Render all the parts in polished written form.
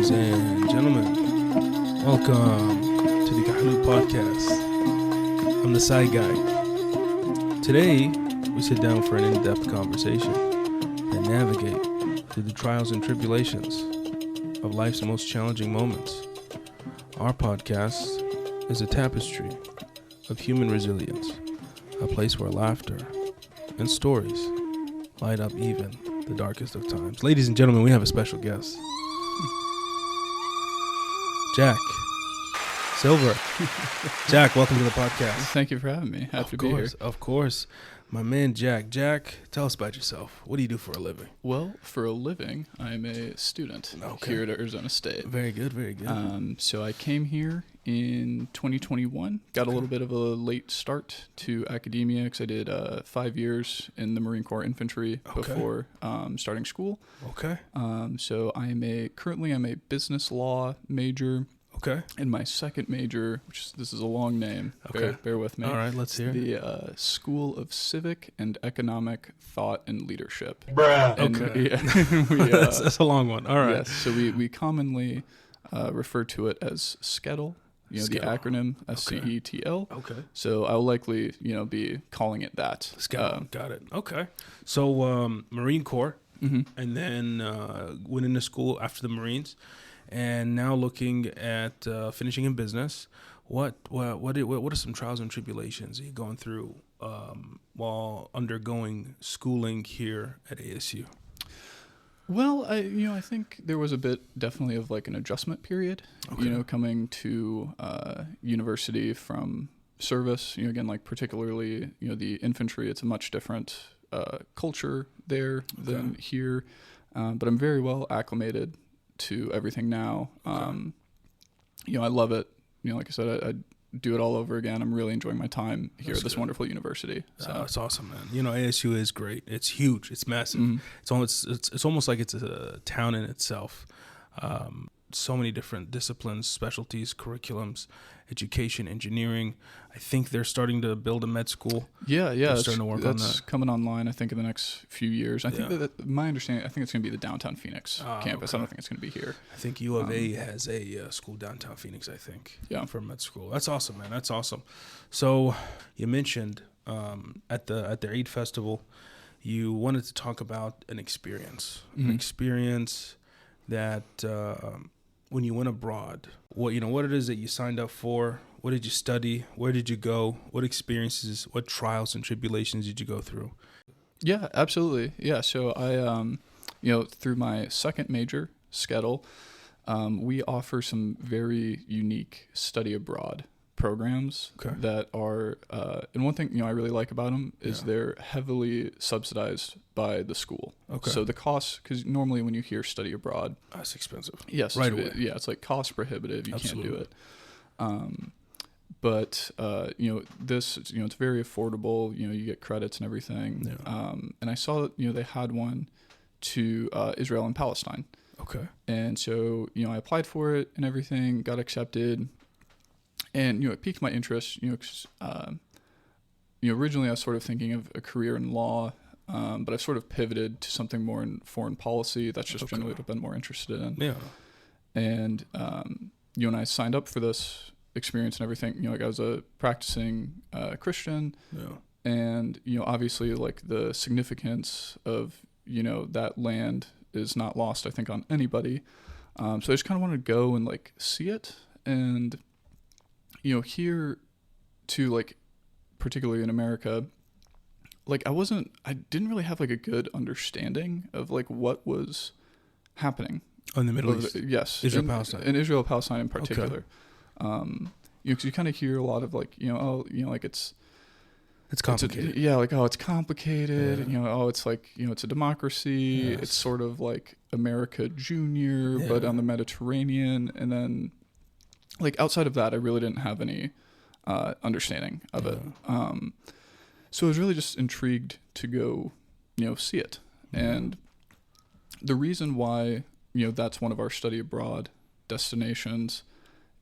Ladies and gentlemen, welcome to the Kahlu podcast. I'm the side guy. Today, we sit down for an in-depth conversation and navigate through the trials and tribulations of life's most challenging moments. Our podcast is a tapestry of human resilience, a place where laughter and stories light up even the darkest of times. Ladies and gentlemen, we have a special guest. Jack Silver. Jack, welcome to the podcast. Thank you for having me. Happy to be here. Of course. My man, Jack. Jack, tell us about yourself. What do you do for a living? Well, for a living, I'm a student here at Arizona State. Very good, very good. So I came here in 2021. Got a little bit of a late start to academia because I did 5 years in the Marine Corps infantry before starting school. Okay. So I'm a business law major. Okay. In my second major, this is a long name. Okay. Bear with me. All right, let's hear it. The School of Civic and Economic Thought and Leadership. Bruh. And Okay. That's a long one. All right. Yes. So we commonly refer to it as SCETL. The acronym SCETL. Okay. So I'll likely be calling it that. SCETL. Got it. Okay. So Marine Corps, and then went into school after the Marines. And now looking at finishing in business, what are some trials and tribulations you're going through while undergoing schooling here at ASU? Well, I think there was a bit definitely of like an adjustment period, coming to university from service, again, like particularly, the infantry, it's a much different culture there than here. But I'm very well acclimated to everything now. I love it. Like I said, I do it all over again. I'm really enjoying my time here at this wonderful university. So it's awesome, man. ASU is great. It's huge. It's massive. It's almost like it's a town in itself. So many different disciplines, specialties, curriculums, education, engineering. I think they're starting to build a med school. Yeah. They're starting to work on that. That's coming online, I think, in the next few years. I think that my understanding, I think it's going to be the downtown Phoenix campus. I don't think it's going to be here. I think U of A has a school downtown Phoenix, I think, for med school. That's awesome, man. That's awesome. So you mentioned at the Eid Festival, you wanted to talk about an experience that when you went abroad, what it is that you signed up for, what did you study, where did you go, what experiences, what trials and tribulations did you go through? Yeah, absolutely. Yeah, so I, through my second major, SCETL, we offer some very unique study abroad programs that are, and one thing, I really like about them is they're heavily subsidized by the school. Okay. So the cost, because normally when you hear study abroad, that's expensive. Yes. Right away. Yeah. It's like cost prohibitive. You can't do it. But this, it's very affordable, you get credits and everything. Yeah. And I saw that, they had one to Israel and Palestine. Okay. And so, I applied for it and everything, got accepted. And, it piqued my interest, originally I was sort of thinking of a career in law, but I've sort of pivoted to something more in foreign policy. That's just generally what I've been more interested in. Yeah. And, when I signed up for this experience and everything, I was a practicing Christian. Yeah. And, obviously, like, the significance of, that land is not lost, I think, on anybody. So I just kind of wanted to go and, like, see it. And here too, like, particularly in America, like, I didn't really have like a good understanding of like what was happening in the Middle East. Yes. Palestine. In Israel, Palestine in particular. Okay. You kind of hear a lot of like, like it's complicated. It's complicated. Yeah. It's like, it's a democracy. Yes. It's sort of like America Junior, but on the Mediterranean. And then, like, outside of that, I really didn't have any understanding of it. So I was really just intrigued to go, see it. And the reason why, that's one of our study abroad destinations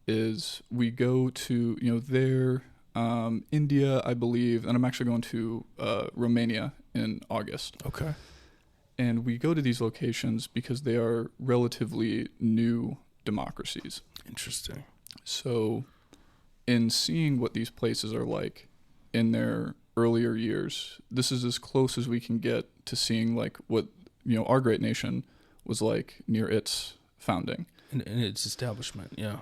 is we go to, there, India, I believe, and I'm actually going to Romania in August. Okay. And we go to these locations because they are relatively new democracies. Interesting. So in seeing what these places are like in their earlier years, this is as close as we can get to seeing like what, our great nation was like near its founding. And its establishment, yeah.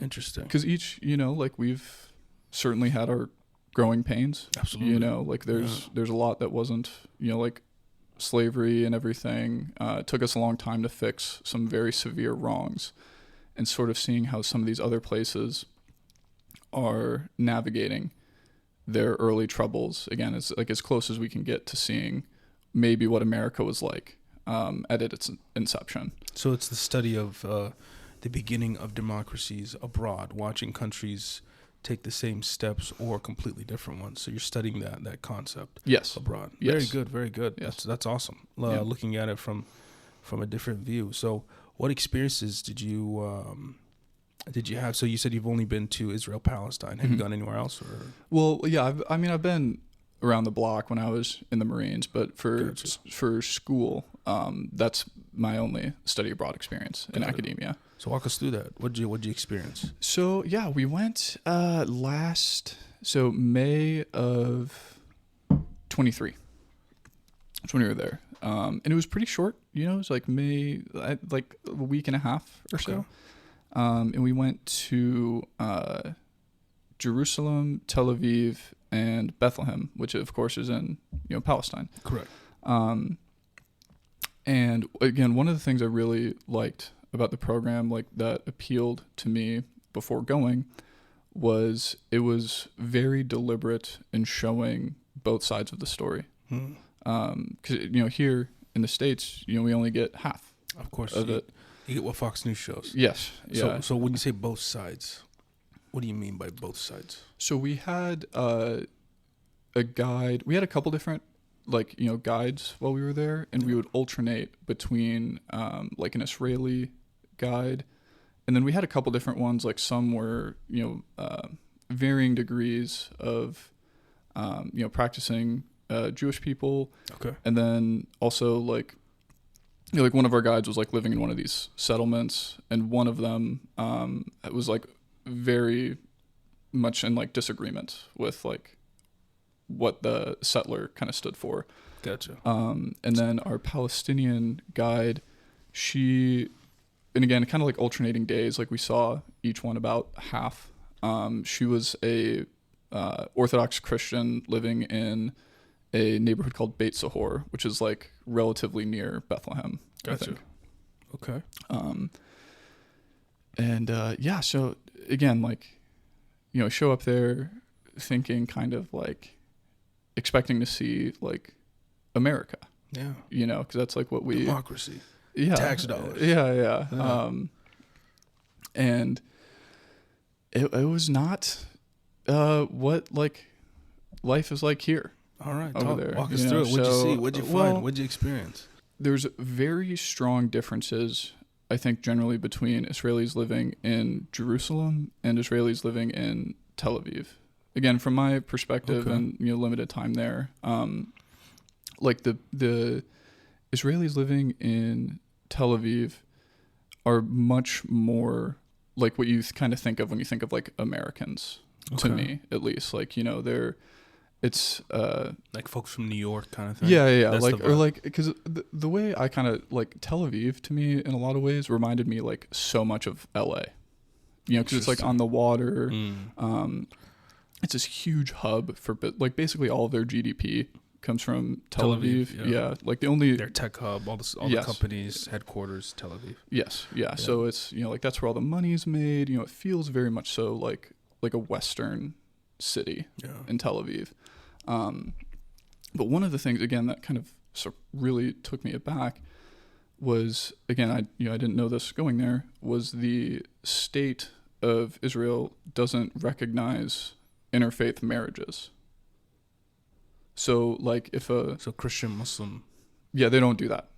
Interesting. Because each, like we've certainly had our growing pains. Absolutely. Like there's a lot that wasn't, like slavery and everything. It took us a long time to fix some very severe wrongs, and sort of seeing how some of these other places are navigating their early troubles. Again, it's like as close as we can get to seeing maybe what America was like at its inception. So it's the study of the beginning of democracies abroad, watching countries take the same steps or completely different ones. So you're studying that concept. Yes. Abroad. Yes. Very good. Very good. Yes. That's awesome. Looking at it from a different view. So what experiences did you have? So you said you've only been to Israel, Palestine. Have you gone anywhere else? Or? Well, yeah. I've been around the block when I was in the Marines, but for school, that's my only study abroad experience in academia. So walk us through that. What'd you experience? So yeah, we went May of 23. That's when we were there, and it was pretty short. It was like May, like a week and a half or so. And we went to Jerusalem, Tel Aviv, and Bethlehem, which of course is in Palestine. Correct. And again, one of the things I really liked about the program, like that appealed to me before going, was it was very deliberate in showing both sides of the story. Because here in the States, we only get half. Of course, of it. You get what Fox News shows. Yes. Yeah. So when you say both sides, what do you mean by both sides? So we had a guide. We had a couple different guides while we were there, and we would alternate between like an Israeli guide, and then we had a couple different ones. Like some were varying degrees of practicing Jewish people. Okay. And then also like one of our guides was like living in one of these settlements, and one of them was like very much in like disagreement with like what the settler kind of stood for. Gotcha. And then our Palestinian guide, and again, kind of like alternating days, like we saw each one about half. She was a Orthodox Christian living in a neighborhood called Beit Sahor, which is like relatively near Bethlehem. Gotcha. I think. Okay. So again, like, show up there thinking kind of like expecting to see like America. Yeah. Because that's like what we... Democracy. Yeah. Tax dollars. Yeah. And it was not what like life is like here. All right. Over there. Walk us through it. What'd you see? What'd you find? What'd you experience? There's very strong differences, I think, generally between Israelis living in Jerusalem and Israelis living in Tel Aviv. Again, from my perspective and limited time there, like the Israelis living in Tel Aviv are much more like what you kind of think of when you think of like Americans. To me, at least, like it's like folks from New York kind of thing. Yeah. That's like, or like, because the way I kind of like Tel Aviv to me in a lot of ways reminded me like so much of LA, because it's like on the water. It's this huge hub for like basically all of their GDP comes from Tel Aviv. Yeah. Like their tech hub, all the companies headquarters, Tel Aviv. Yes. Yeah. So it's, like that's where all the money's made. It feels very much so like a Western city in Tel Aviv. But one of the things, again, that kind of really took me aback was, again, I didn't know this going there, was the state of Israel doesn't recognize interfaith marriages. So like so Christian, Muslim. Yeah, they don't do that.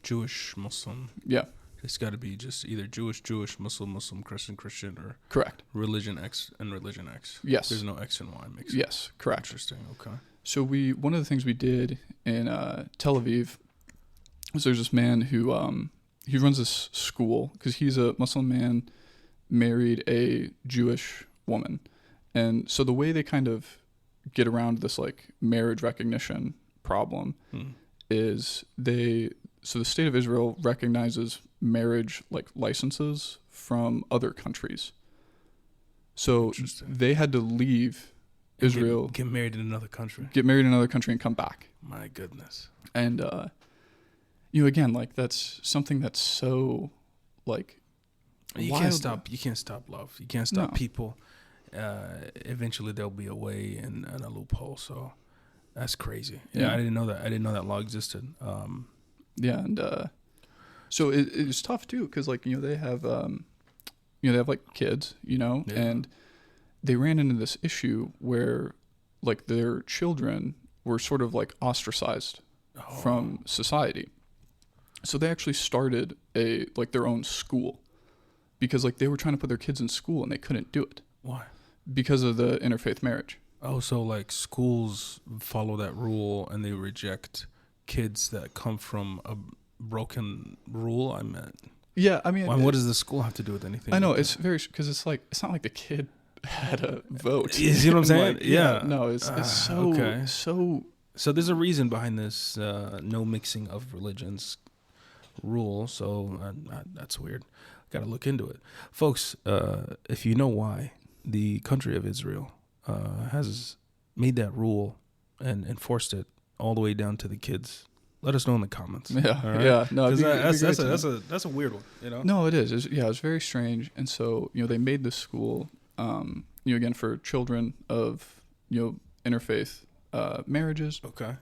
Jewish, Muslim. Yeah. It's got to be just either Jewish, Muslim, Christian, or correct. Religion X and religion X. Yes. There's no X and Y mixed. Yes, correct. Interesting. Okay. So one of the things we did in Tel Aviv was there's this man who he runs this school because he's a Muslim man, married a Jewish woman. And so the way they kind of get around this like marriage recognition problem is so the state of Israel recognizes marriage like licenses from other countries. So they had to leave Israel. Get married in another country. Get married in another country and come back. My goodness. And, again, like that's something that's so like you can't stop love. You can't stop people. Eventually there'll be a way and a loophole. So that's crazy. Yeah, I didn't know that. I didn't know that law existed. So it's tough too because like they have they have like kids, and they ran into this issue where like their children were sort of like ostracized from society. So they actually started their own school because like they were trying to put their kids in school and they couldn't do it. Why? Because of the interfaith marriage. Oh, so like schools follow that rule and they reject kids that come from a broken rule? I meant. Yeah, I mean. What does the school have to do with anything? I know, it's very, because it's not like the kid had a vote. You see what I'm saying? Like, yeah. No, it's so, okay. So there's a reason behind this no mixing of religions rule. So that's weird. Got to look into it. Folks, if you know why the country of Israel has made that rule and enforced it all the way down to the kids, let us know in the comments. Yeah, right? yeah. No, that's a weird one. No, it is. It's very strange. And so they made this school, again for children of interfaith marriages. Okay.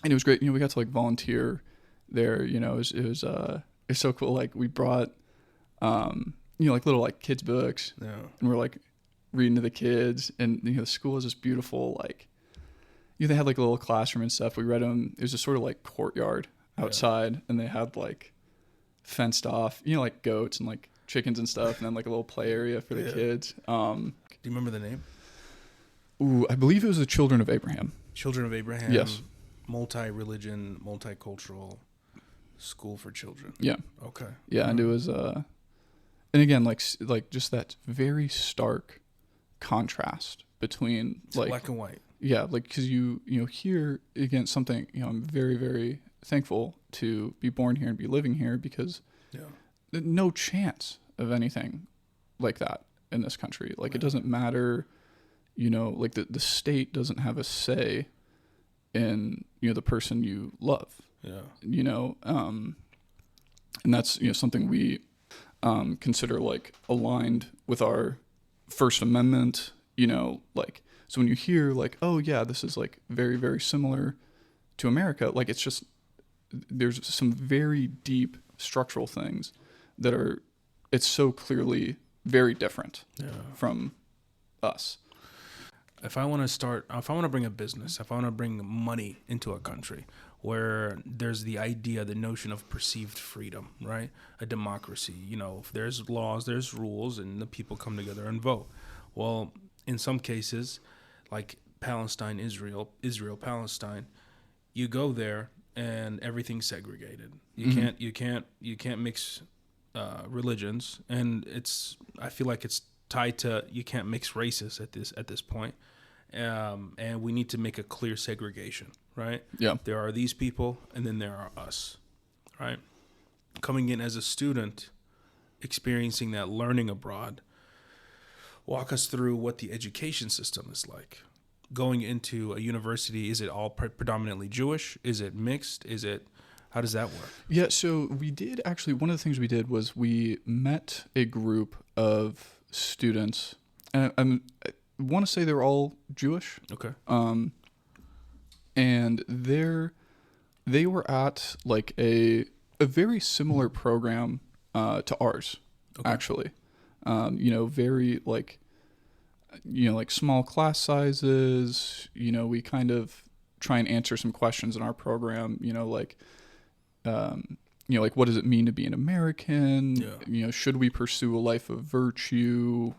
And it was great. We got to like volunteer there. It was so cool. Like we brought like little like kids books. Yeah. And we're like reading to the kids, and the school is this beautiful like. They had like a little classroom and stuff. We read them. It was a sort of like courtyard outside, and they had like fenced off, like goats and like chickens and stuff, and then like a little play area for the kids. Do you remember the name? Ooh, I believe it was the Children of Abraham. Children of Abraham. Yes. Multi-religion, multicultural school for children. Yeah. Okay. Yeah, and it was, and again, like just that very stark contrast between it's like black and white. Yeah, like because you hear again something. I'm very, very thankful to be born here and be living here because no chance of anything like that in this country. Like it doesn't matter, like the state doesn't have a say in the person you love. Yeah. And that's something we consider like aligned with our First Amendment. Like. So when you hear like, oh yeah, this is like very, very similar to America, like it's just, there's some very deep structural things that it's so clearly very different from us. If I want to bring a business, if I want to bring money into a country where there's the notion of perceived freedom, right? A democracy, if there's laws, there's rules, and the people come together and vote. Well, in some cases, like Palestine, Israel, Palestine, you go there and everything's segregated. You can't mix religions, and I feel like it's tied to you can't mix races at this point, and we need to make a clear segregation, right? Yeah. There are these people, and then there are us, right? Coming in as a student, experiencing that learning abroad. Walk us through what the education system is like. Going into a university, is it all predominantly Jewish? Is it mixed? How does that work? Yeah, so we did actually, one of the things we did was we met a group of students, and I want to say they were all Jewish. Okay. And they were at like a very similar program to ours, actually. Very like, like small class sizes, we kind of try and answer some questions in our program, like what does it mean to be an American? Yeah. Should we pursue a life of virtue?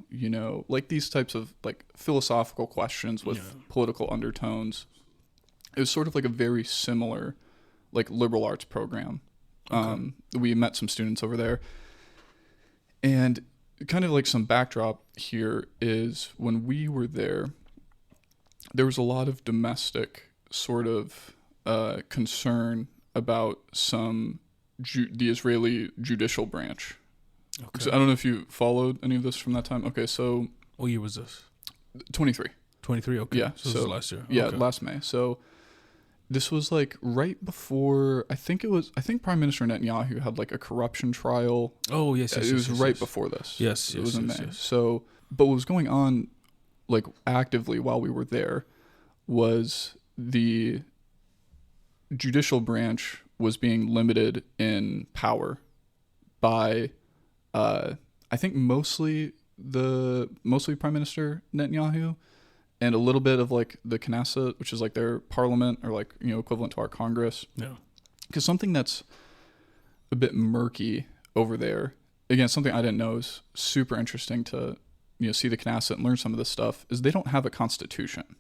Like these types of like philosophical questions with political undertones. It was sort of like a very similar like liberal arts program Okay. We met some students over there. And kind of like some backdrop here is when we were there was a lot of domestic sort of concern about the Israeli judicial branch. Okay. So I don't know if you followed any of this from that time. Okay, so... What year was this? 23. 23, okay. Yeah. So this was last year. Yeah, okay. Last May. So this was like right before, I think Prime Minister Netanyahu had like a corruption trial. Oh, yes. It was right before this. Yes. It was in May. Yes. So, but what was going on like actively while we were there was the judicial branch was being limited in power by, I think mostly Prime Minister Netanyahu, and a little bit of like the Knesset, which is like their parliament, or like, equivalent to our Congress. Yeah. Because something that's a bit murky over there, again, something I didn't know is super interesting to, see the Knesset and learn some of this stuff, is they don't have a constitution.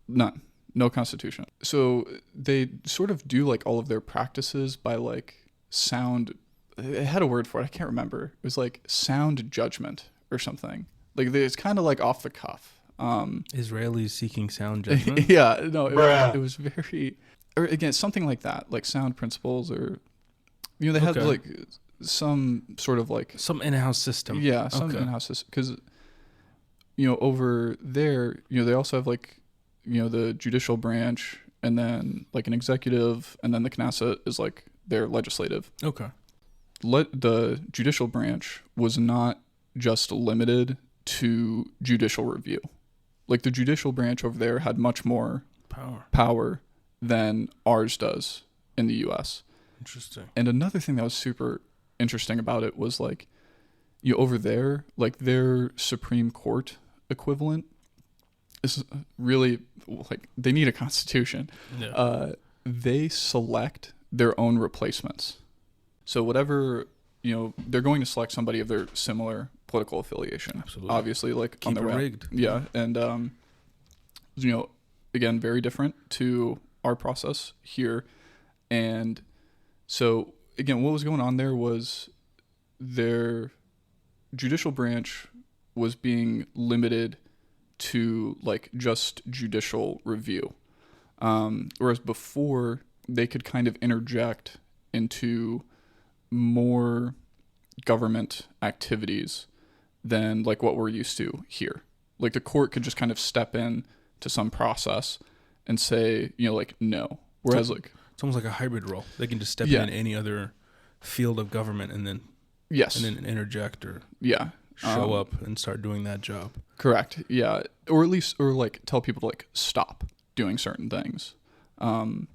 None. No constitution. So they sort of do like all of their practices by like sound. It had a word for it. I can't remember. It was like sound judgment or something. Like it's kind of like off the cuff. Israelis seeking sound judgment. Yeah, no, it was very, or again, something like that, like sound principles, or they had like some sort of like some in-house system. Yeah, some in-house system, because over there, they also have like the judicial branch, and then like an executive, and then the Knesset is like their legislative. Okay. The judicial branch was not just limited to judicial review. Like the judicial branch over there had much more power than ours does in the U.S. Interesting. And another thing that was super interesting about it was like, over there, like their Supreme Court equivalent is really like they need a constitution. Yeah. They select their own replacements. So whatever, they're going to select somebody of their similar political affiliation. Absolutely. Obviously, like Keep on the it rigged. Yeah. And, again, very different to our process here. And so, again, what was going on there was their judicial branch was being limited to like just judicial review. Whereas before they could kind of interject into more government activities than like what we're used to here. Like the court could just kind of step in to some process and say, like, no. Whereas like it's almost like a hybrid role. They can just step in any other field of government and then interject or show up and start doing that job. Correct. Yeah. Or at least, or like tell people to like stop doing certain things. And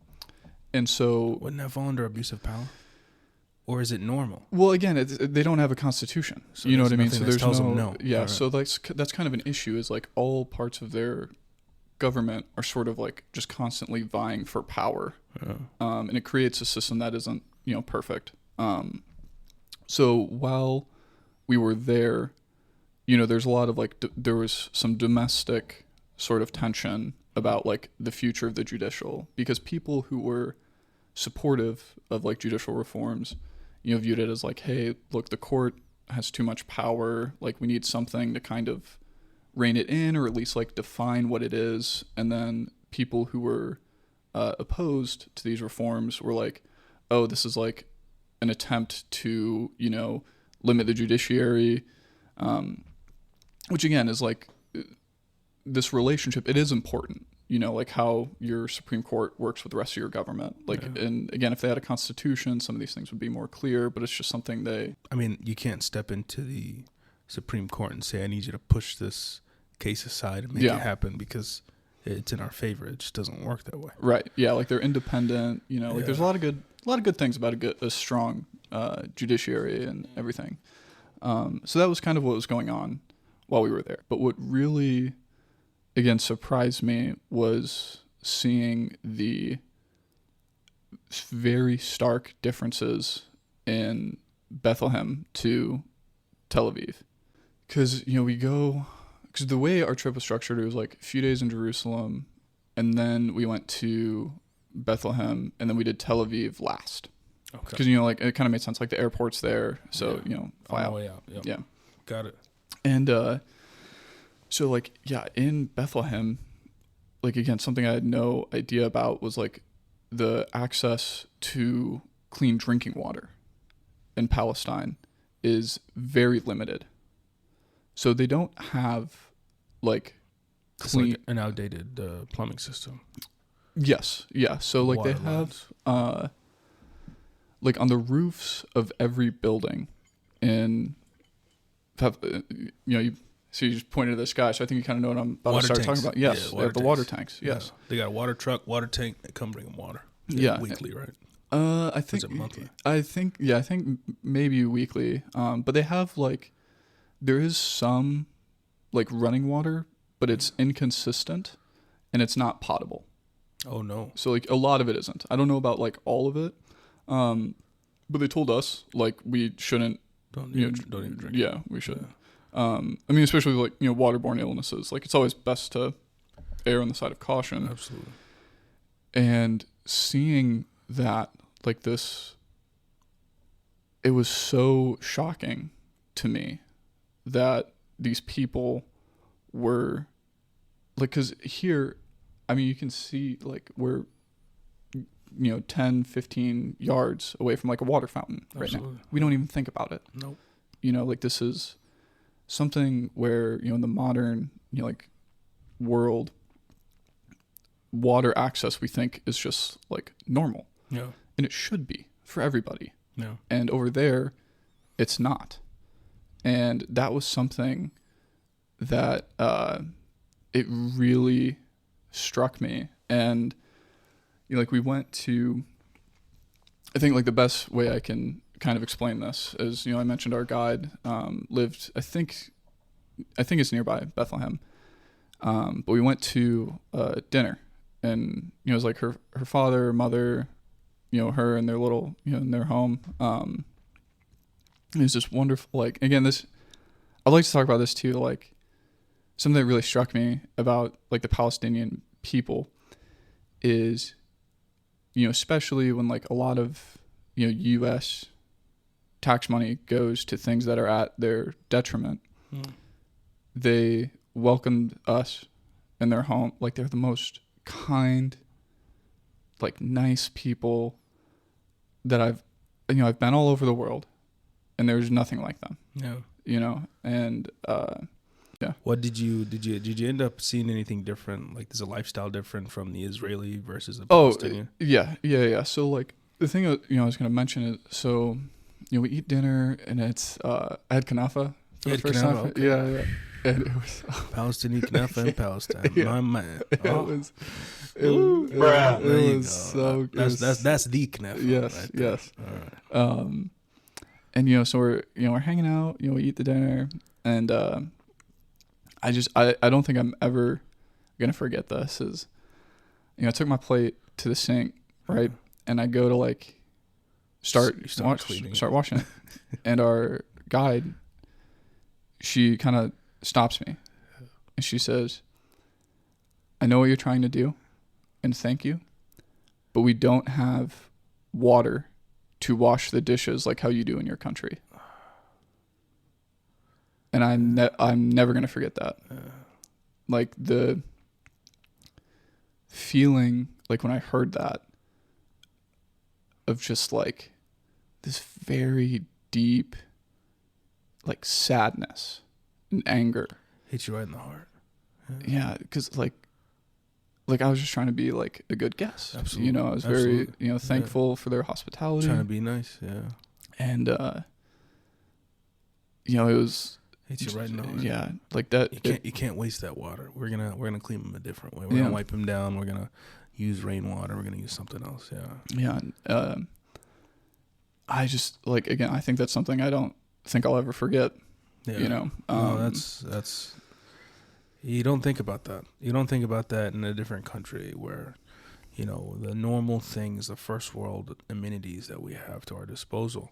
so wouldn't that fall under abuse of power? Or is it normal? Well, again, they don't have a constitution. So you know what I mean? So there's tells them no. Yeah. Right. So that's kind of an issue, is like all parts of their government are sort of like just constantly vying for power. Yeah. And it creates a system that isn't, perfect. So while we were there, there's a lot of like, there was some domestic sort of tension about like the future of the judicial, because people who were supportive of like judicial reforms, viewed it as like, hey, look, the court has too much power. Like we need something to kind of rein it in, or at least like define what it is. And then people who were opposed to these reforms were like, oh, this is like an attempt to, limit the judiciary, which again is like this relationship. It is important, like how your Supreme Court works with the rest of your government. Like, and again, if they had a constitution, some of these things would be more clear, but it's just something you can't step into the Supreme Court and say, I need you to push this case aside and make it happen because it's in our favor. It just doesn't work that way. Right. Yeah. Like they're independent, like there's a lot of good things about a strong judiciary and everything. So that was kind of what was going on while we were there. But what really, again, surprised me was seeing the very stark differences in Bethlehem to Tel Aviv. Because, because the way our trip was structured, it was like a few days in Jerusalem, and then we went to Bethlehem, and then we did Tel Aviv last. Okay. Because, you know, like, it kind of made sense. Like, the airport's there. So, you know, fly out. Way out. Yep. Yeah. Got it. And so, like, yeah, in Bethlehem, like, again, something I had no idea about was, like, the access to clean drinking water in Palestine is very limited. So they don't have, like, clean... It's like an outdated plumbing system. Yes. Yeah. So, like, water they have... like, on the roofs of every building you know, you just pointed to the sky, so I think you kind of know what I'm about to start talking about. Yes, they have the water tanks. Yes. Yeah. They got a water truck, water tank, they come bring them water. Weekly, right? I think... Is it monthly? I think maybe weekly. But they have, like... There is some, like, running water, but it's inconsistent, and it's not potable. Oh, no. So, like, a lot of it isn't. I don't know about, like, all of it. But they told us, like, we shouldn't... Don't even drink. Yeah, we should. Yeah. I mean, especially, like, you know, waterborne illnesses. Like, it's always best to err on the side of caution. Absolutely. And seeing that, like, this... It was so shocking to me that these people were... Like, because here, I mean, you can see, like, we're... you know, 10, 15 yards away from, like, a water fountain right now. We don't even think about it. Nope. You know, like, this is something where, you know, in the modern, you know, like, world, water access, we think, is just, like, normal. Yeah. And it should be for everybody. Yeah. And over there, it's not. And that was something that it really struck me. And you know, like, we went to, I think, like, the best way I can kind of explain this is, you know, I mentioned our guide lived, I think it's nearby Bethlehem. But we went to dinner, and, you know, it was like her father, mother, you know, her and their little, you know, in their home. It was just wonderful. Like, again, I'd like to talk about this too. Like, something that really struck me about, like, the Palestinian people is, you know, especially when, like, a lot of, you know, U.S. tax money goes to things that are at their detriment, they welcomed us in their home. Like, they're the most kind, like, nice people that I've been all over the world, and there's nothing like them. Yeah. You know, and yeah. What did you end up seeing anything different? Like, there's a lifestyle different from the Israeli versus the Palestinian? Yeah. So, like, the thing, you know, I was going to mention is, so, you know, we eat dinner, and it's, I had kanafa for the first time. Okay. Yeah. And it was Palestinian kanafa in Palestine. Yeah. My man. It was so good. That's the kanafa. Yes, right, yes. All right. And, you know, so we're hanging out, you know, we eat the dinner, and I don't think I'm ever gonna forget this. Is, you know, I took my plate to the sink, right, and I go to, like, start washing it, and our guide, she kind of stops me, and she says, "I know what you're trying to do, and thank you, but we don't have water to wash the dishes like how you do in your country." And I'm never going to forget that. Like, the feeling, like, when I heard that, of just, like, this very deep, like, sadness and anger. Hit you right in the heart. Yeah, because, like I was just trying to be, like, a good guest. Absolutely. You know, I was very, you know, thankful for their hospitality. Trying to be nice, yeah. And, you know, it was... Hits you right in the heart. Yeah, like that. You can't waste that water. We're gonna clean them a different way. We're gonna wipe them down. We're gonna use rainwater. We're gonna use something else. Yeah. Yeah. I just, like, again, I think that's something I don't think I'll ever forget. Yeah. You know. That's. You don't think about that. You don't think about that in a different country where, you know, the normal things, the first world amenities that we have to our disposal,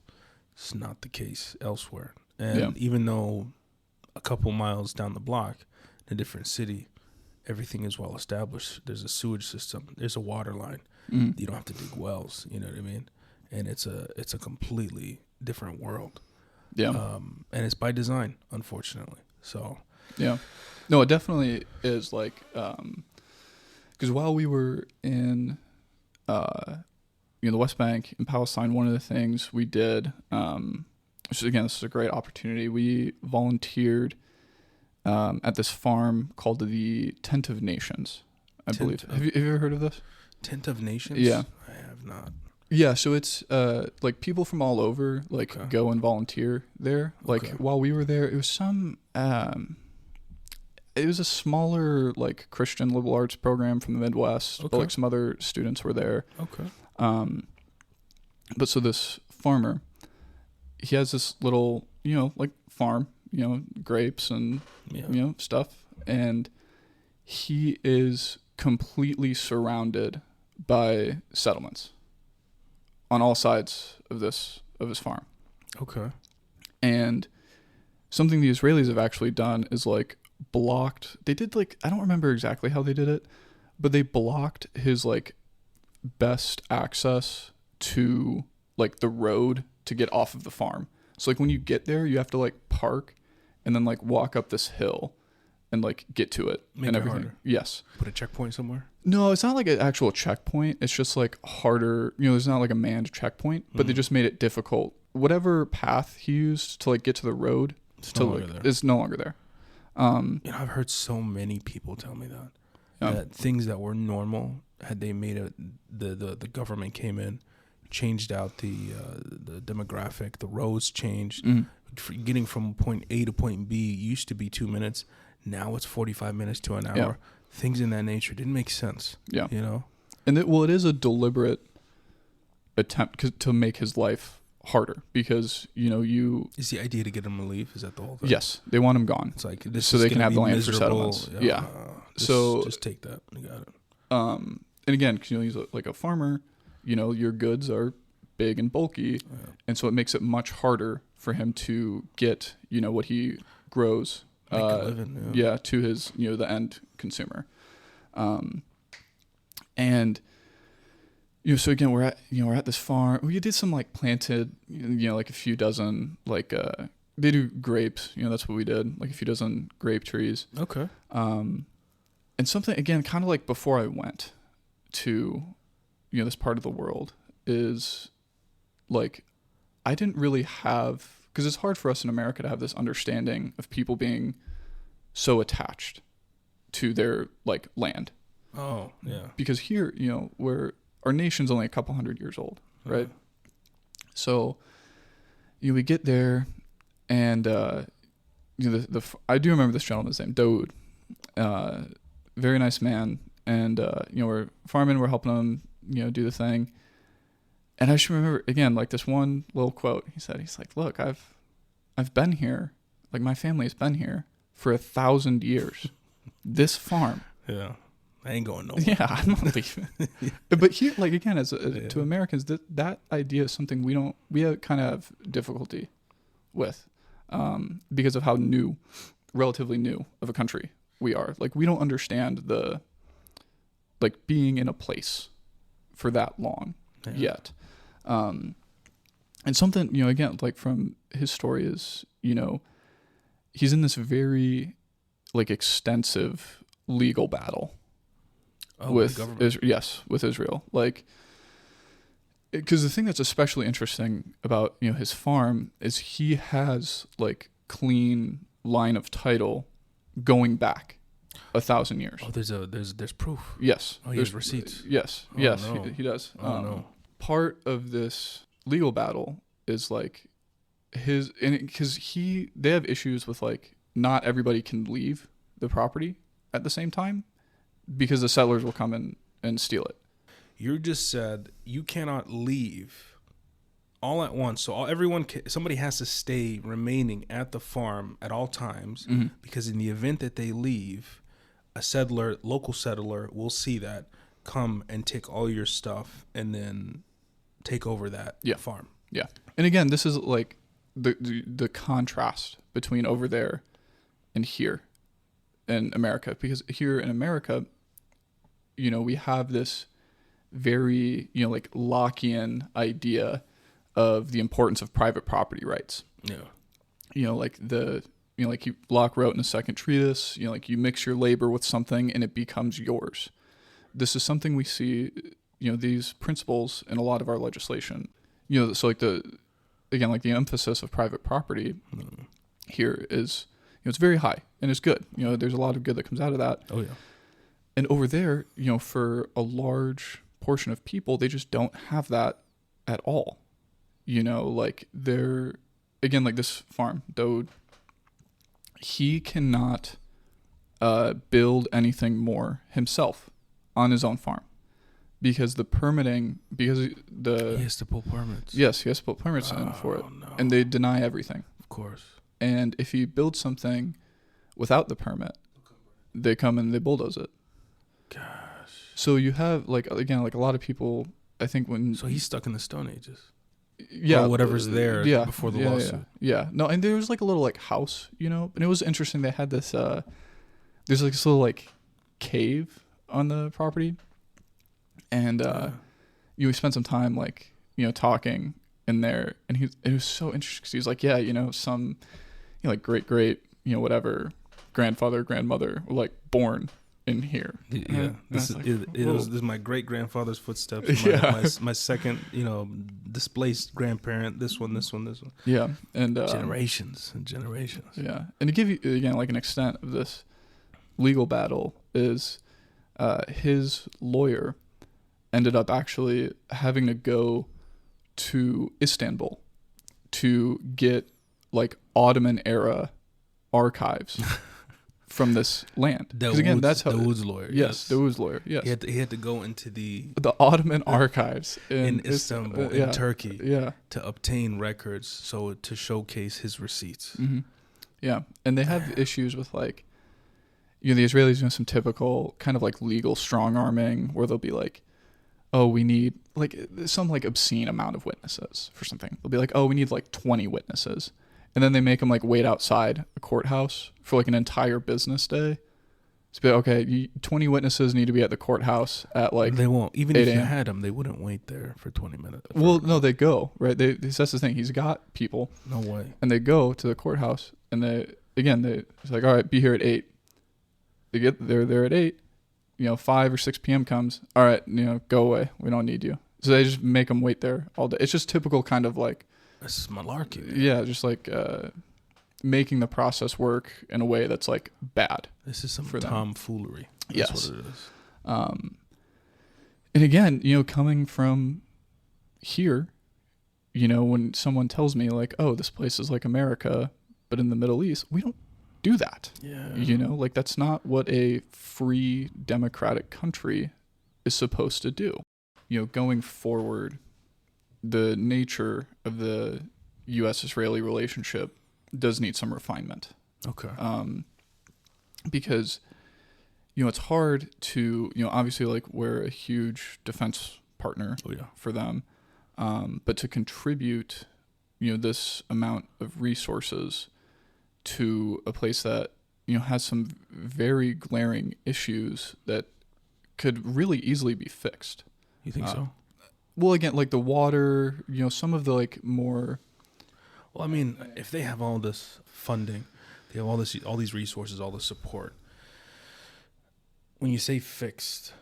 it's not the case elsewhere. And even though a couple miles down the block, in a different city, everything is well established. There's a sewage system. There's a water line. You don't have to dig wells. You know what I mean? and it's a completely different world. Yeah. And it's by design, unfortunately. So yeah, no, it definitely is, like, because while we were in the West Bank in Palestine, one of the things we did, which again, this is a great opportunity, we volunteered at this farm called the Tent of Nations, I believe. Have you ever heard of this? Tent of Nations? Yeah. I have not. Yeah, so it's like people from all over go and volunteer there. Like while we were there, it was it was a smaller like Christian liberal arts program from the Midwest, but like some other students were there. Okay. But so this farmer, he has this little, like farm, grapes and stuff, and he is completely surrounded by settlements on all sides of his farm. Okay. And something the Israelis have actually done is like blocked. They did like, I don't remember exactly how they did it, but they blocked his like best access to like the road to get off of the farm. So like when you get there, you have to like park and then like walk up this hill and like get to it. Make and it everything. harder. Yes. Put a checkpoint somewhere? No, it's not like an actual checkpoint. It's just like harder. There's not like a manned checkpoint, but they just made it difficult. Whatever path he used to like get to the road is no longer there. I've heard so many people tell me that things that were normal, had they made it, the government came in, changed out the demographic, the roads changed. Getting from point A to point B used to be 2 minutes. Now it's 45 minutes to an hour. Yeah. Things in that nature didn't make sense. Yeah. And it is a deliberate attempt to make his life harder because, Is the idea to get him to leave? Is that the whole thing? Yes. They want him gone. It's like so they can have the land for settlements. Yeah. Just take that. You got it. And again, cause, he's like a farmer, your goods are big and bulky. Yeah. And so it makes it much harder for him to get, what he grows Make a living, to his, the end consumer. And, so again, we're at this farm. We did some like planted, like a few dozen, like, they do grapes, that's what we did, like a few dozen grape trees. Okay. And something, again, kind of like before I went to, this part of the world is like, I didn't really have, because it's hard for us in America to have this understanding of people being so attached to their like land. Oh, yeah. Because here, where our nation's only a couple hundred years old, right? So, we get there, and I do remember this gentleman's name, Daoud. Very nice man, and we're farming, we're helping him, do the thing. And I just remember, again, like this one little quote he said. He's like, look, I've been here, like my family's been here for 1,000 years. This farm. Yeah. I ain't going nowhere. Yeah, I'm not leaving. But here, like again, to Americans, that idea is something we kind of have difficulty with because of how relatively new of a country we are. Like we don't understand like being in a place for that long yet. And something, again, like from his story is, he's in this very like extensive legal battle with Israel. Like, because the thing that's especially interesting about, his farm is he has like clean line of title going back 1,000 years. Oh, there's proof. Yes. Oh, he has receipts. Yes. Oh, yes, no. he does. Oh, no. Part of this legal battle is like because they have issues with like not everybody can leave the property at the same time because the settlers will come in and steal it. You just said you cannot leave all at once. So somebody has to stay remaining at the farm at all times because in the event that they leave, a local settler will see that, come and take all your stuff and then take over that farm. Yeah. And again, this is like the contrast between over there and here in America, because here in America, we have this very, like Lockean idea of the importance of private property rights. Yeah. Like like Locke wrote in the second treatise, like you mix your labor with something and it becomes yours. This is something we see, these principles in a lot of our legislation. So like the emphasis of private property here is, it's very high and it's good. There's a lot of good that comes out of that. Oh yeah. And over there, for a large portion of people, they just don't have that at all. Like they're, again, like this farm, Daoud, he cannot build anything more himself on his own farm because he has to pull permits. Yes, he has to put permits in for it. No. And they deny everything. Of course. And if he builds something without the permit, they come and they bulldoze it. Gosh. So you have, like, again, like a lot of people, I think So he's stuck in the Stone Ages. Yeah. Or whatever's there before the lawsuit. Yeah. No, and there was like a little like house, and it was interesting. They had this, there's like this little like cave on the property. And we spent some time like, talking in there. And it was so interesting because he's like, yeah, some, like great, whatever, grandfather, grandmother were like born in here. Yeah, this is my great grandfather's footsteps. My second, displaced grandparent. This one. Yeah, and generations and generations. Yeah, and to give you again like an extent of this legal battle is, his lawyer ended up actually having to go to Istanbul to get like Ottoman era archives. From this land, because again, that's how Daoud's lawyer. Yes, Daoud's lawyer. Yes, he had to go into the Ottoman archives in Istanbul, in Turkey, to obtain records, so to showcase his receipts. Mm-hmm. Yeah, and they have issues with like, the Israelis doing some typical kind of like legal strong arming, where they'll be like, oh, we need like some like obscene amount of witnesses for something. They'll be like, oh, we need like 20 witnesses. And then they make them like wait outside a courthouse for like an entire business day. So be like, okay, 20 witnesses need to be at the courthouse at like. They won't. Even if you had them, they wouldn't wait there for 20 minutes. Well, no, they go right. That's the thing. He's got people. No way. And they go to the courthouse, and it's like, all right, be here at 8. They get there at 8. 5 or 6 p.m. comes. All right, go away. We don't need you. So they just make them wait there all day. It's just typical kind of like. This is malarkey. Man. Yeah, just like making the process work in a way that's like bad. This is some tomfoolery. Yes. That's what it is. And again, coming from here, when someone tells me like, oh, this place is like America, but in the Middle East, we don't do that. Yeah. Like that's not what a free democratic country is supposed to do. Going forward, the nature of the U.S.-Israeli relationship does need some refinement. Okay. Because, it's hard to, obviously, like, we're a huge defense partner for them. But to contribute, this amount of resources to a place that, has some very glaring issues that could really easily be fixed. You think so? Well, again, like the water, some of the like more. Well, I mean, if they have all this funding, they have all these resources, all this support. When you say fixed,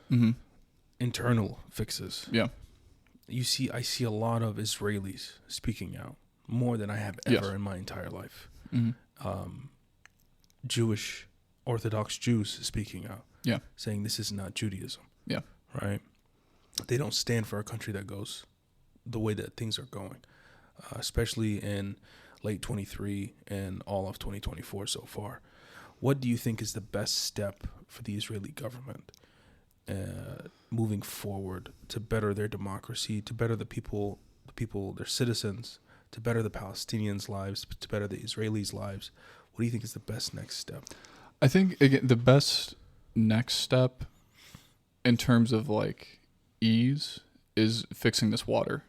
internal fixes, I see a lot of Israelis speaking out more than I have ever in my entire life. Jewish Orthodox Jews speaking out, saying this is not Judaism, right? They don't stand for a country that goes the way that things are going, especially in late 23 and all of 2024 so far. What do you think is the best step for the Israeli government moving forward to better their democracy, to better the people, their citizens, to better the Palestinians' lives, to better the Israelis' lives? What do you think is the best next step? I think, again, the best next step in terms of like ease is fixing this water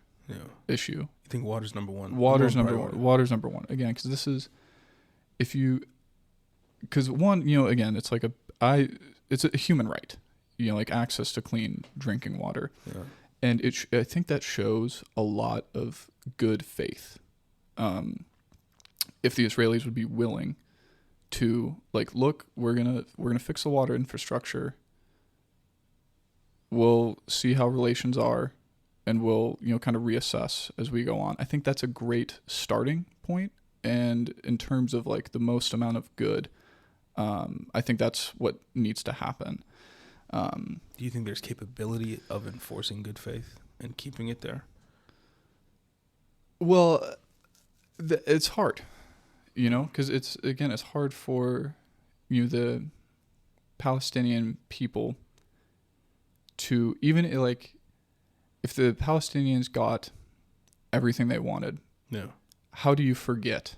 issue. You think water's number one? Water's number one. Water's number one. Again, because this is, because one, again, it's like it's a human right. like access to clean drinking water. Yeah. And I think that shows a lot of good faith. If the Israelis would be willing to like, look, we're gonna fix the water infrastructure. We'll see how relations are, and we'll kind of reassess as we go on. I think that's a great starting point. And in terms of like the most amount of good, I think that's what needs to happen. Do you think there's capability of enforcing good faith and keeping it there? Well, it's hard, because it's hard for the Palestinian people to, even like, if the Palestinians got everything they wanted, yeah, how do you forget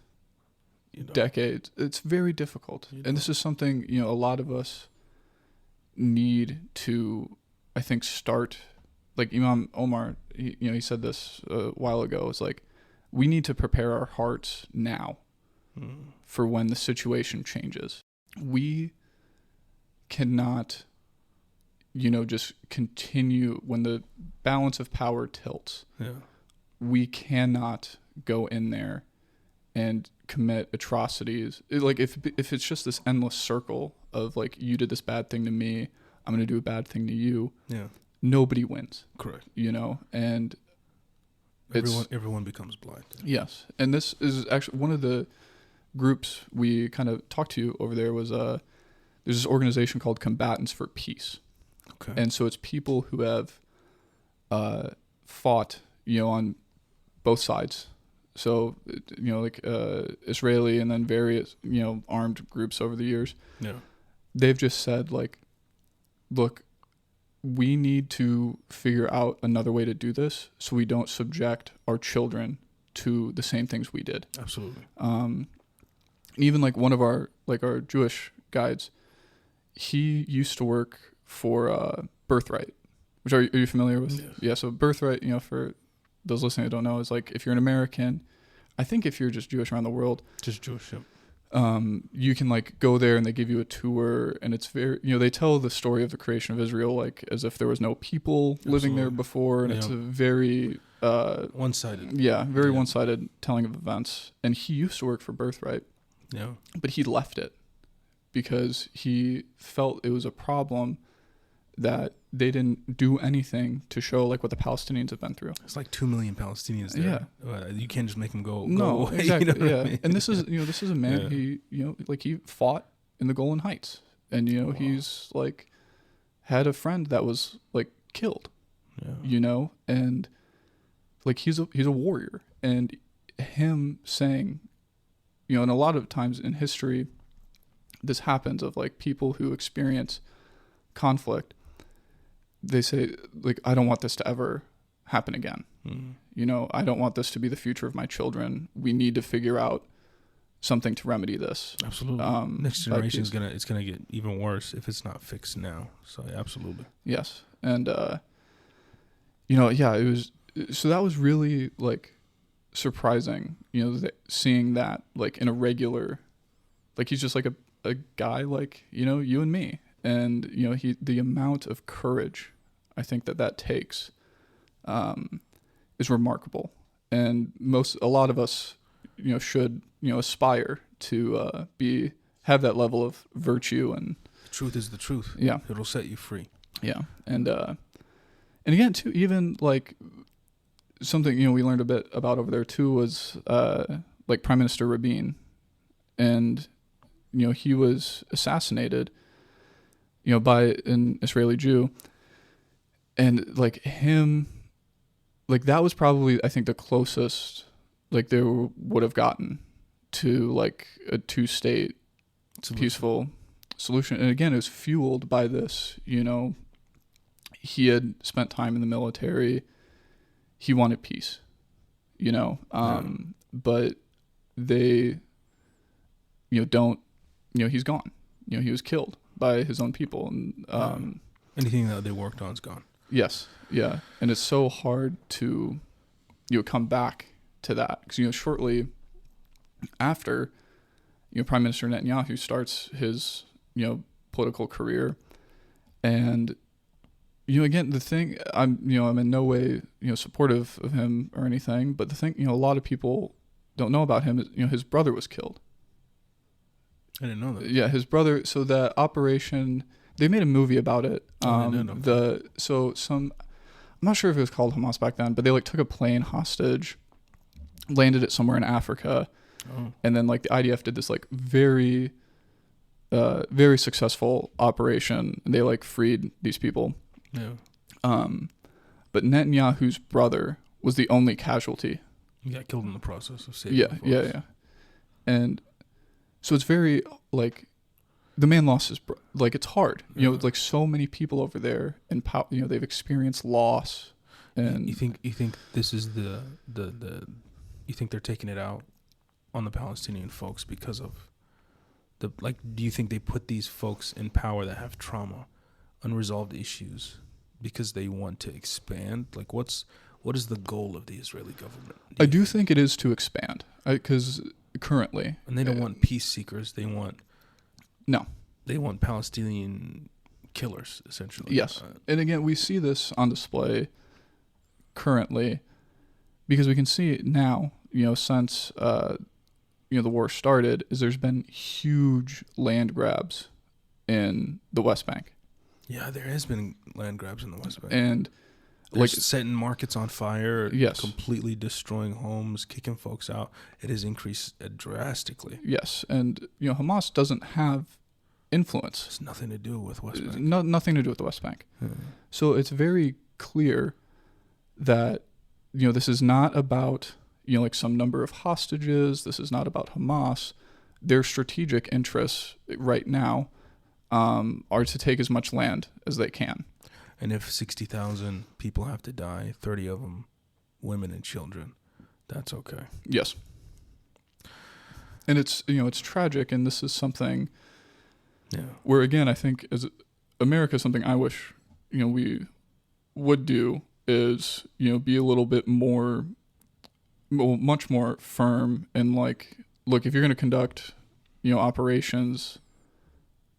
decades? It's very difficult. And this is something, a lot of us need to, I think, start. Like Imam Omar, he said this a while ago. It's like, we need to prepare our hearts now for when the situation changes. We cannot, just continue when the balance of power tilts. Yeah. We cannot go in there and commit atrocities. Like if it's just this endless circle of like, you did this bad thing to me, I'm going to do a bad thing to you. Yeah. Nobody wins. Correct. And everyone becomes blind. Yes. And this is actually one of the groups we kind of talked to over there was there's this organization called Combatants for Peace. Okay. And so it's people who have fought, on both sides. So, like Israeli and then various, armed groups over the years. Yeah. They've just said like, look, we need to figure out another way to do this so we don't subject our children to the same things we did. Absolutely. Even like one of our Jewish guides, he used to work for Birthright, which are you familiar with? Yes. Yeah. So Birthright, for those listening who don't know, is like, if you're an American, I think if you're just Jewish around the world, just Jewish, yeah. You can like go there and they give you a tour, and it's very, they tell the story of the creation of Israel like as if there was no people living there before, and it's a very one-sided. Yeah, very one-sided telling of events. And he used to work for Birthright. Yeah. But he left it because he felt it was a problem that they didn't do anything to show like what the Palestinians have been through. It's like 2 million Palestinians there. Yeah. You can't just make them go No, away. Exactly. Yeah. I mean? And this is, this is a man, he fought in the Golan Heights, and, he's like had a friend that was like killed, and like he's a warrior. And him saying, and a lot of times in history, this happens of like people who experience conflict, they say like, I don't want this to ever happen again. I don't want this to be the future of my children. We need to figure out something to remedy this. Absolutely. Next generation it's gonna get even worse if it's not fixed now. So yeah, absolutely. Yes. And it was, so that was really like surprising, seeing that like in a regular, like he's just like a guy like, you and me. And, the amount of courage I think that takes is remarkable. And a lot of us, should, aspire to have that level of virtue. And the truth is the truth. Yeah. It'll set you free. Yeah. And again, too, even like something, we learned a bit about over there too was like Prime Minister Rabin. And, he was assassinated by an Israeli Jew, and like him, like that was probably, I think, the closest like they would have gotten to like a 2-state peaceful solution. And again, it was fueled by this, he had spent time in the military, he wanted peace, but they, don't, he's gone, he was killed by his own people. And anything that they worked on is gone. Yes. Yeah. And it's so hard to come back to that, because shortly after Prime Minister Netanyahu starts his political career, and again, the thing, I'm in no way, supportive of him or anything, but the thing, a lot of people don't know about him is, his brother was killed. I didn't know that. Yeah, his brother. So that operation, they made a movie about it. I didn't know. I'm not sure if it was called Hamas back then, but they like took a plane hostage, landed it somewhere in Africa, and then like the IDF did this like very, very successful operation, and they like freed these people. Yeah. But Netanyahu's brother was the only casualty. He got killed in the process of saving. Yeah. And so it's very like the man lost his like it's hard. Like so many people over there and they've experienced loss. And you think this is the you think they're taking it out on the Palestinian folks because of do you think they put these folks in power that have trauma, unresolved issues, because they want to expand? Like what is the goal of the Israeli government? I do think it is to expand, because currently, and they don't want peace seekers. They want Palestinian killers, essentially. Yes, and again, we see this on display currently because we can see it now. Since the war started, is there's been huge land grabs in the West Bank. Yeah, there has been land grabs in the West Bank. And like setting markets on fire, yes, completely destroying homes, kicking folks out. It has increased drastically. Yes, and Hamas doesn't have influence. It's nothing to do with West Bank. Nothing to do with the West Bank. So it's very clear that this is not about like some number of hostages. This is not about Hamas. Their strategic interests right now are to take as much land as they can. And if 60,000 people have to die, 30 of them women and children, that's okay. Yes. And it's it's tragic, and this is something where, again, I think as America, something I wish we would do is be a little bit more, much more firm, and like, look, if you're going to conduct operations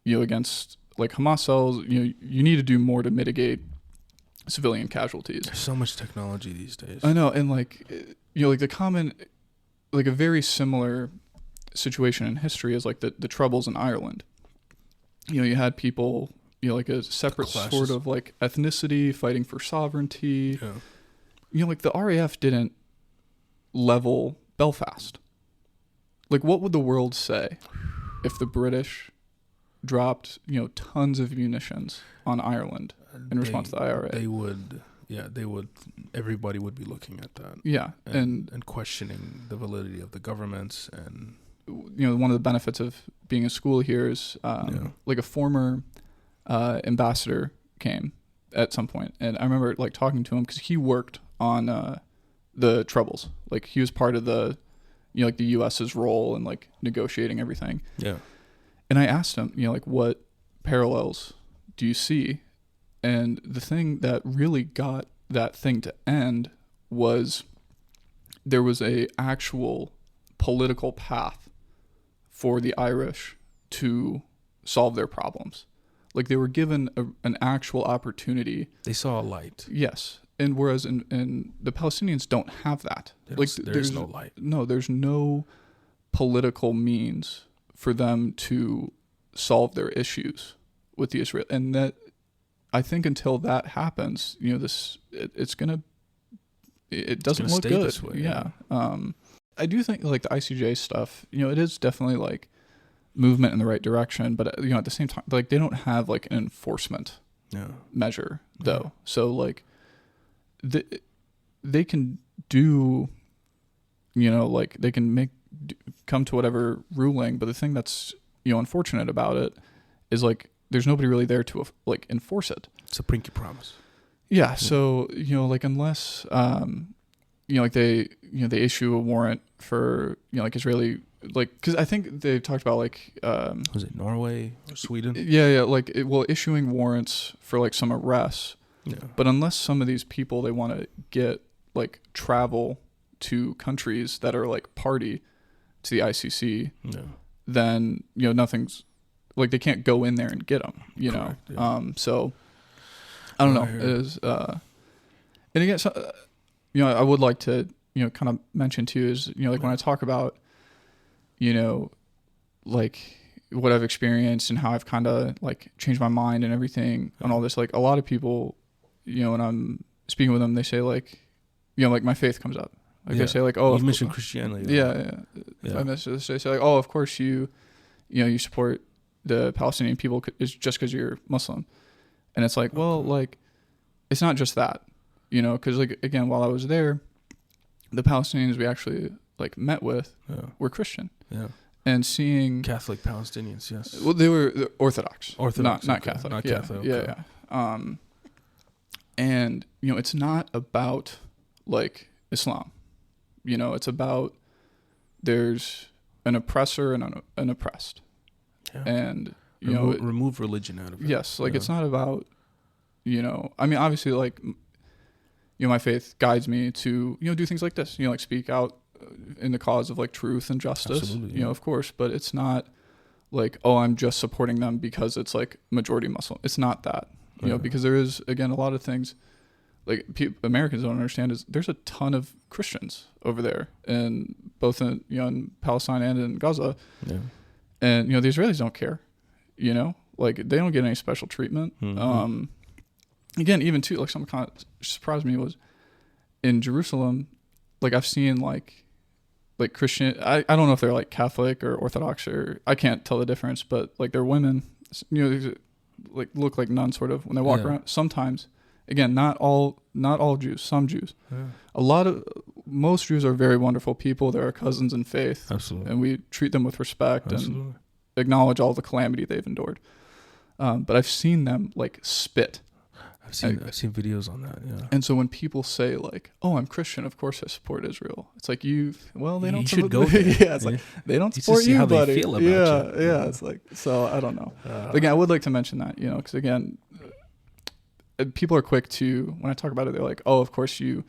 against like Hamas cells, you need to do more to mitigate civilian casualties. There's so much technology these days. I know, and like like the common, like a very similar situation in history is like the Troubles in Ireland. You had people, like a separate sort of like ethnicity fighting for sovereignty. Yeah. Like the RAF didn't level Belfast. Like, what would the world say if the British dropped, tons of munitions on Ireland in response to the IRA? They would. Everybody would be looking at that. Yeah. And questioning the validity of the governments. And, one of the benefits of being in school here is like a former ambassador came at some point. And I remember like talking to him because he worked on the Troubles. Like he was part of the, like the US's role in like negotiating everything. Yeah. And I asked him, like, what parallels do you see? And the thing that really got that thing to end was there was a actual political path for the Irish to solve their problems. Like they were given an actual opportunity. They saw a light. Yes. And whereas in the Palestinians don't have that. There's no light. No, there's no political means for them to solve their issues with the Israel, and that I think until that happens, it doesn't look good. This way, yeah. I do think like the ICJ stuff, it is definitely like movement in the right direction, but at the same time, like they don't have like an enforcement measure though. So like they can do, like they can come to whatever ruling, but the thing that's unfortunate about it is like there's nobody really there to like enforce it. It's a pinky promise. Yeah. So like unless like they they issue a warrant for like Israeli, like because I think they've talked about like was it Norway or Sweden? Yeah, like issuing warrants for like some arrests. Yeah. But unless some of these people they want to get like travel to countries that are like party to the ICC, then nothing's like they can't go in there and get them. Correct, yeah. So I don't know. It is, and again, so, you know, I would like to, you know, kind of mention too is, you know, like when I talk about, you know, like what I've experienced and how I've kind of like changed my mind and everything and all this, like a lot of people, you know, when I'm speaking with them, they say like, you know, like my faith comes up. Like they say like, oh, you mentioned Christianity. Yeah. They say like, oh, of course you know, you support the Palestinian people is just because you're Muslim. And it's like, well, like, it's not just that, you know, because like, again, while I was there, the Palestinians we actually like met with were Christian. Yeah. And seeing Catholic Palestinians, yes. Well, they were Orthodox, not okay. Catholic. Not yeah. Catholic. Okay. Yeah. And you know, it's not about like Islam. You know, it's about there's an oppressor and an oppressed, and you know, remove religion out of it. Yes, like it's not about, you know, I mean, obviously, like, you know, my faith guides me to, you know, do things like this, you know, like speak out in the cause of like truth and justice. Absolutely, you know, of course, but it's not like, oh, I'm just supporting them because it's like majority Muslim. It's not that, you know, because there is, again, a lot of things like Americans don't understand is there's a ton of Christians over there, and both in, you know, in Palestine and in Gaza, and you know the Israelis don't care, you know, like they don't get any special treatment. Again, even too, like something kind of surprised me was in Jerusalem, like I've seen like Christian, I don't know if they're like Catholic or Orthodox or I can't tell the difference, but like they're women, you know, like look like nuns sort of when they walk around sometimes. Again, not all Jews, some Jews. Yeah. Most Jews are very wonderful people. They're our cousins in faith. Absolutely. And we treat them with respect and acknowledge all the calamity they've endured. But I've seen them like spit. I've seen videos on that, yeah. And so when people say like, "Oh, I'm Christian, of course I support Israel," it's like they don't. You should go there. Yeah, it's like they don't support you, how buddy. they feel about you. Yeah. It's like, so I don't know. But again, I would like to mention that, you know, because again, people are quick to, when I talk about it, they're like, "Oh, of course you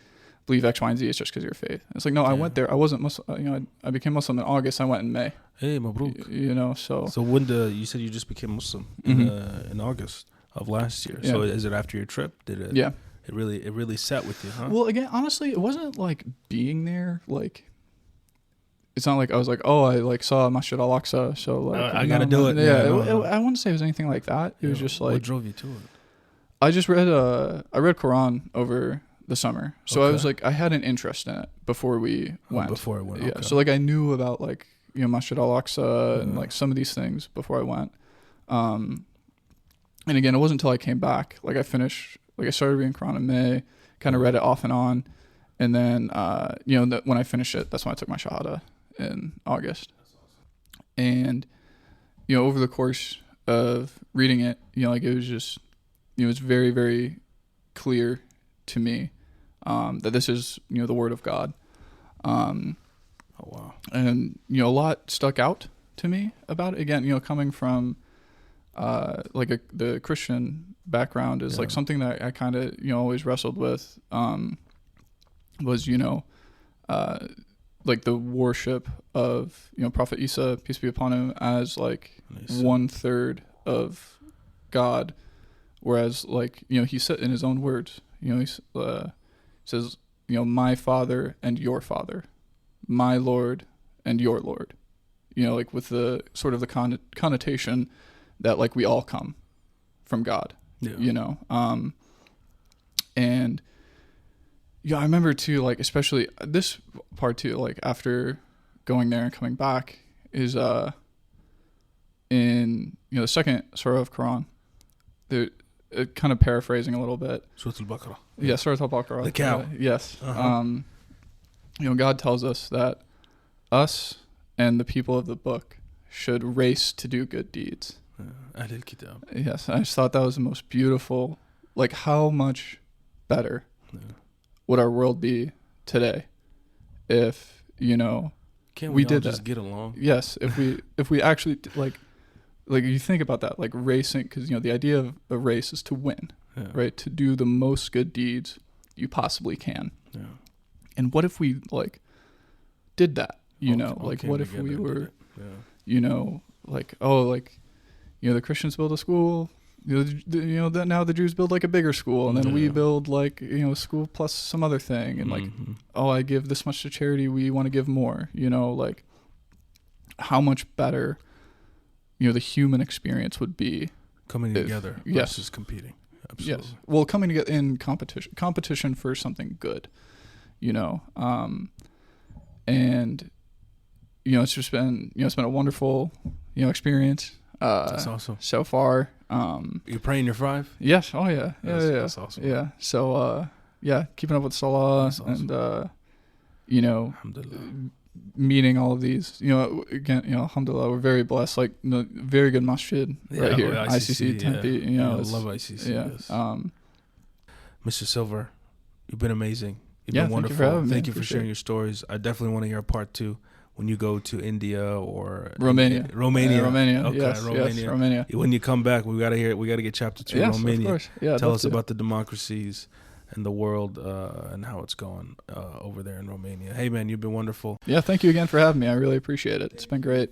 believe X, Y, and Z. It's just because of your faith." It's like, no, I went there. I wasn't Muslim. You know, I became Muslim in August. I went in May. Hey, Mabruk. You know, so when you said you just became Muslim in August of last year. So is it after your trip? Did it? Yeah. It really sat with you, huh? Well, again, honestly, it wasn't like being there. Like, it's not like I was like, oh, I like saw Masjid Al-Aqsa, so like I gotta do it. Yeah, I wouldn't say it was anything like that. It was just like, what drove you to it? I just read Quran over the summer, so I was like, I had an interest in it before we went. Yeah. So like I knew about like, you know, Masjid Al-Aqsa and like some of these things before I went. And again, it wasn't until I came back, like I started reading Quran in May, kind of read it off and on, and then you know, when I finished it, that's when I took my Shahada in August. And you know, over the course of reading it, you know, like it was just, you know, it's very, very clear to me that this is, you know, the word of God. Oh wow! And you know, a lot stuck out to me about it. Again, you know, coming from the Christian background is like something that I kind of, you know, always wrestled with. Was, you know, like the worship of, you know, Prophet Isa, peace be upon him, as like 1/3 of God. Whereas, like, you know, he said in his own words, you know, he says, you know, my Father and your Father, my Lord and your Lord, you know, like with the sort of the connotation that like we all come from God, you know, and yeah, I remember too, like, especially this part too, like after going there and coming back is in, you know, the second surah of Quran, kind of paraphrasing a little bit. Surah Al-Baqarah. Yeah, Surah Al-Baqarah. The cow. Yes. You know, God tells us that us and the people of the book should race to do good deeds. Ahl al-Kitab. Yes, I just thought that was the most beautiful. Like, how much better would our world be today if, you know, we did just that? Get along? Yes, if we actually like you think about that, like racing, because, you know, the idea of a race is to win, right? To do the most good deeds you possibly can. Yeah. And what if we like did that? You know, like what if we were, you know, like, oh, like, you know, the Christians build a school, now the Jews build like a bigger school, and then we build like, a school plus some other thing, and like, I give this much to charity, we want to give more, like how much better, the human experience would be coming together versus competing. Absolutely. Yes. Well, coming together in competition for something good, and it's just been, it's been a wonderful, experience. That's awesome. So far. You're praying your 5? Yes. Oh yeah. That's awesome. Yeah. So, keeping up with Salah, awesome. And, meeting all of these, again, alhamdulillah, we're very blessed, like very good masjid right here. ICC Tempe, I love ICC. Yeah. Yes. Mr. Silver, you've been amazing. You've been wonderful. Thank you for sharing your stories. I definitely want to hear part 2 when you go to India or Romania. Romania. Okay, yes, Romania. When you come back, we got to get chapter 2 Romania. Of course. Yeah, tell us about the democracies and the world and how it's going over there in Romania. Hey man, you've been wonderful. Yeah, thank you again for having me. I really appreciate it. It's been great.